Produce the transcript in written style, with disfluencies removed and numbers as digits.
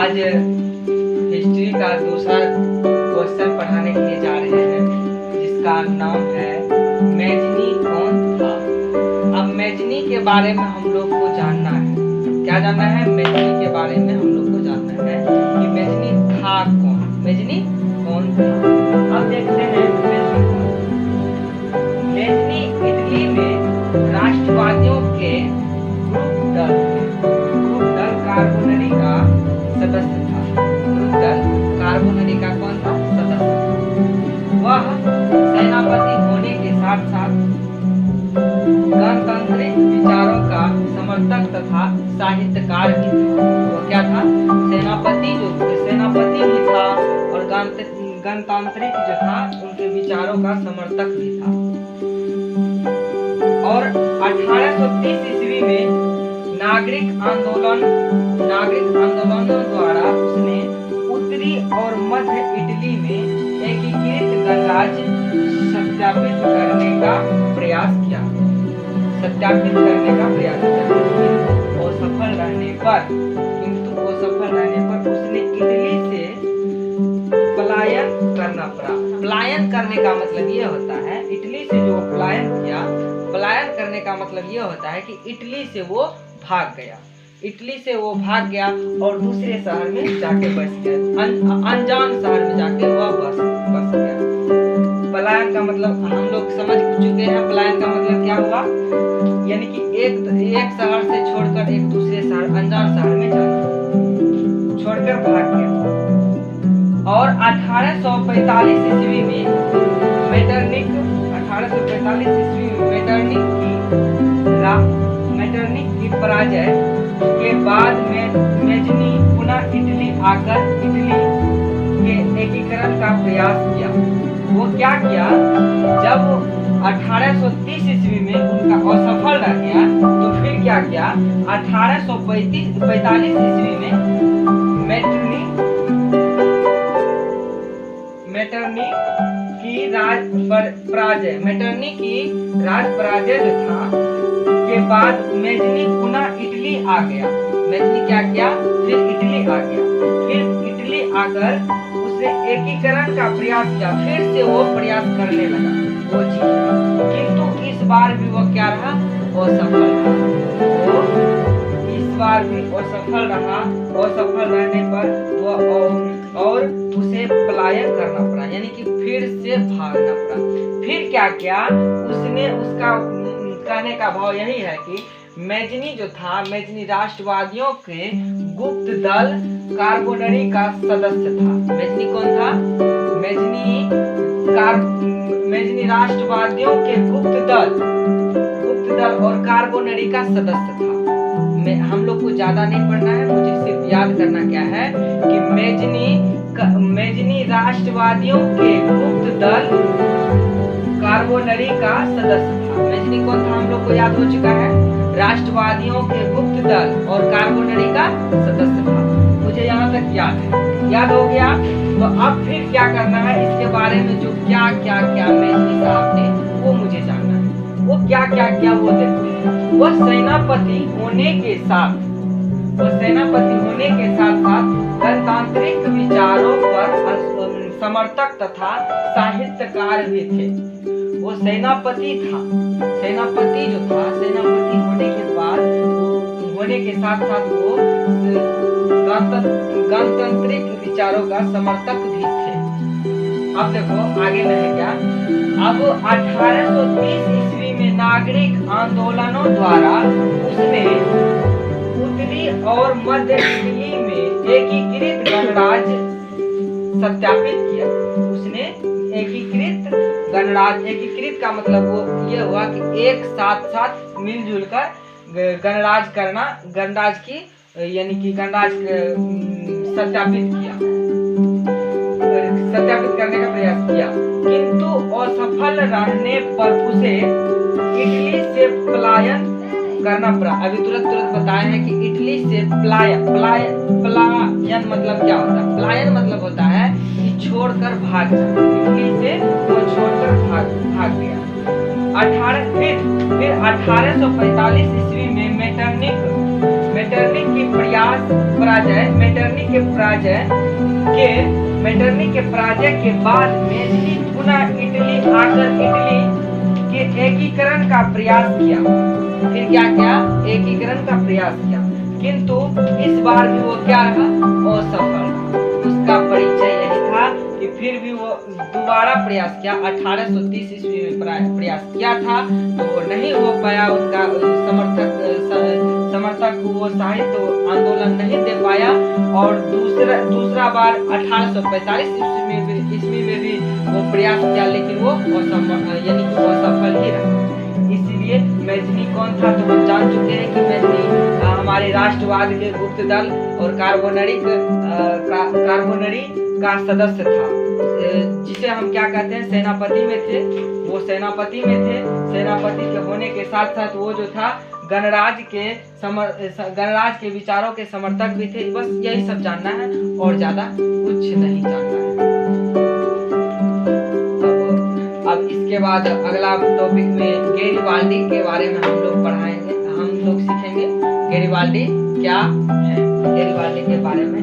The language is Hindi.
आज हिस्ट्री का दूसरा क्वेश्चन पढ़ाने के लिए जा रहे हैं, जिसका नाम है मेजनी कौन था। अब मेजनी के बारे में हम लोग को जानना है। क्या जानना है? मेजनी के बारे में हम लोग को जानना है कि मेजनी था कौन, मेजनी कौन था। अब देखते हैं मेजनी इटली में राष्ट्रवादियों के ग्रुप दल कार्बोनरी का सदस्य था। ग्रुप दल कार्बोनरी का कौन था? सदस्य। वह सेनापति होने के साथ साथ गणतांत्रिक विचारों का समर्थक तथा साहित्यकार भी था। वो क्या था? सेनापति भी था और गणतांत्रिक जो था उनके विचारों का समर्थक भी था। और 1830 ईस्वी में नागरिक आंदोलनों द्वारा उसने उत्तरी और मध्य इटली में एकीकृत गणराज्य सत्यापित करने का प्रयास किया। किंतु असफल रहने पर उसने इटली से पलायन करना पड़ा। पलायन करने का मतलब ये होता है, इटली से जो पलायन किया, पलायन करने का मतलब ये होता है कि इटली से वो भाग गया। इटली से वो भाग गया और दूसरे शहर में जाके बस गया, अनजान शहर में जाके वह बस गया। पलायन का मतलब हम लोग समझ चुके हैं। पलायन का मतलब क्या हुआ? यानी कि एक शहर से छोड़कर एक दूसरे शहर, अनजान शहर में जाना, छोड़कर भाग गया। और 1845 ईस्वी में मेटरनिक की पराजय के बाद में मेजनी पुनः इटली आकर इटली के एकीकरण का प्रयास किया। वो क्या किया? जब 1830 ईस्वी में उनका असफल रह गया तो फिर क्या किया? 1845 ईस्वी में मेटरनिक की राज पराजय जो था के बाद मेजनी पुनः इटली आ गया। मेजनी क्या किया? फिर इटली आ गया। फिर इटली आकर उसने एकीकरण का प्रयास किया। फिर से वो प्रयास करने लगा, वो जीत। किंतु इस बार भी वो क्या रहा? असफल रहा। वो इस बार भी असफल रहा। असफल रहने पर वो और उसे पलायन करना पड़ा, यानी कि फिर से भागना पड़ा। फिर क्या किया उसने? उसका कहने का भाव यही है कि मेजनी जो था, मेजनी राष्ट्रवादियों के गुप्त दल कार्बोनरी का सदस्य था। मेजनी कौन था? मेजनी राष्ट्रवादियों के गुप्त दल और कार्बोनरी का सदस्य था। हम लोग को ज्यादा नहीं पढ़ना है, मुझे सिर्फ याद करना क्या है कि मेजनी राष्ट्रवादियों के गुप्त दल कार्बोनरी का सदस्य था। मेजनी कौन था? हम लोग को याद हो चुका है, राष्ट्रवादियों के गुप्त दल और कार्बोनरी का सदस्य था। मुझे यहाँ तक याद है। याद हो गया तो अब फिर क्या करना है? इसके बारे में जो क्या मेजनी साहब ने वो मुझे जानना है। वो क्या किया वो देखते हैं। वह सेनापति होने के साथ गणतांत्रिक विचारों पर समर्थक तथा साहित्यकार भी थे। वो सेनापति था। सेनापति होने के साथ वो गणतांत्रिक विचारों का समर्थक भी थे। अब देखो आगे में है क्या? अब 1830 ईस्वी में नागरिक आंदोलनों द्वारा उसने उत्तरी और मध्य इटली में एकीकृत गणराज्य सत्यापित किया। उसने एकीकृत गणराज्य, एकीकृत का मतलब वो ये हुआ कि एक साथ मिलजुल कर गणराज्य करना, गणराज्य की यानी कि गणराज्य सत्यापित करने का प्रयास किया। किंतु असफल रहने पर उसे इटली से पलायन करना पड़ा। अभी तुरंत बताया है कि इटली से पलायन मतलब क्या होता है? पलायन मतलब होता है कि छोड़कर भाग जाना। इटली से वो छोड़कर भाग गया। फिर 1845 ईस्वी में मेटरनिक की प्रयास मेटरनी के पराजय के बाद मेजनी पुनः इटली आकर इटली के एकीकरण का प्रयास किया। फिर क्या किया? एकीकरण का प्रयास किया, किंतु इस बार भी वो क्या रहा? असफल। उसका परिचय यही था कि फिर भी वो दोबारा प्रयास किया। 1830 ईस्वी में प्रयास किया था तो वो नहीं हो पाया। उनका समर्थक वो साहित्य आंदोलन नहीं दे पाया। और दूसरा बार 1845 ईस्वी में भी वो प्रयास किया, लेकिन वो असफल ही रहा। इसीलिए मेजनी कौन था तो हम जान चुके हैं कि मेजनी हमारे राष्ट्रवाद के गुप्त दल और कार्बोनरी का सदस्य था, जिसे हम क्या कहते हैं, सेनापति में थे। वो सेनापति में थे। सेनापति के होने के साथ साथ वो जो था गणराज्य के विचारों के समर्थक भी थे। बस यही सब जानना है और ज्यादा कुछ नहीं जानना है। अब इसके बाद अगला टॉपिक में गैरिबाल्डी के बारे में हम लोग सीखेंगे। गैरिबाल्डी क्या है, गैरिबाल्डी के बारे में